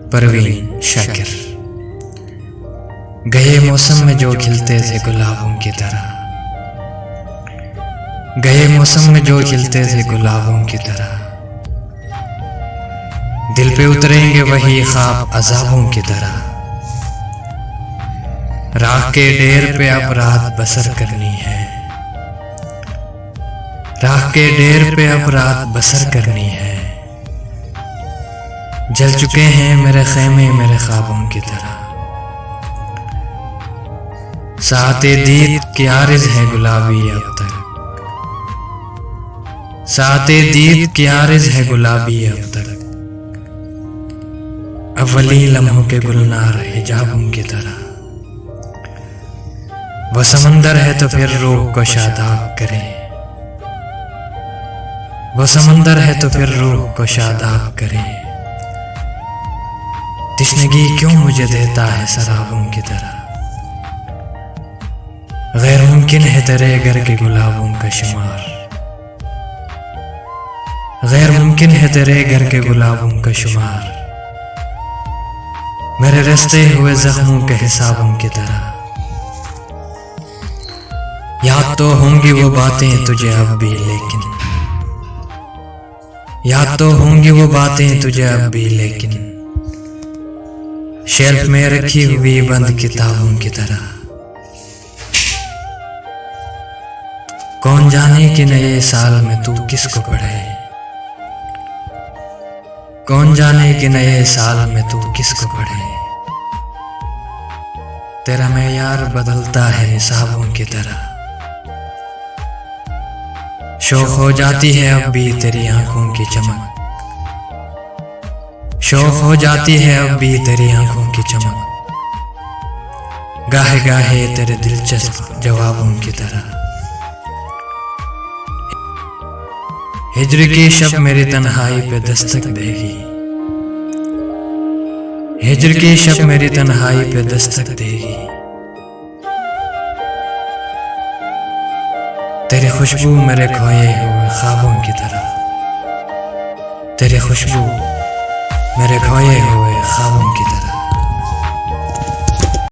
परवीन शाकिर। गए मौसम में जो खिलते थे गुलाबों की तरह, गए मौसम में जो खिलते थे गुलाबों की तरह, दिल पे उतरेंगे वही ख्वाब अज़ाबों की तरह। राह के डेर पे अब रात बसर करनी है, राह के डेर पे अब रात बसर करनी है। जल चुके हैं मेरे खेमे मेरे ख्वाबों की तरह, साते दीद की आरिज़ है गुलाबी अब तक, साते दीद की आरिज़ है गुलाबी अब तक। अव्वली लम्हों के गुलनार हिजाबों की तरह, वो समंदर है तो फिर रूह को शादाब करे, वो समंदर है तो फिर रूह को शादाब करे। तिश्नगी क्यों मुझे देता है शराबों की तरह, गैर मुमकिन है तेरे घर के गुलाबों का शुमार, गैर मुमकिन है तेरे घर के गुलाबों का शुमार। मेरे रस्ते हुए जख्मों के हिसाबों की तरह, याद तो होंगी वो बातें तुझे अब भी लेकिन, याद तो होंगी वो बातें तुझे अब भी लेकिन, शेल्फ में रखी हुई बंद किताबों की तरह। कौन जाने कि नए साल में तू किसको पढ़े, कौन जाने कि नए साल में तू किसको पढ़े। तेरा मेयार बदलता है निसाबों की तरह, शौक हो जाती है अब भी तेरी आंखों की चमक, शौक हो जाती है अब भी तेरी आंखों की चमक। गाहे गाहे तेरे दिलचस्प जवाबों की तरह। हिज्र की शब मेरी तन्हाई पे दस्तक देगी, हिज्र की शब मेरी तन्हाई पे दस्तक देगी। तेरी खुशबू मेरे खोए हुए ख्वाबों की तरह, तेरी खुशबू मेरे खोए हुए ख्वाबों की तरह।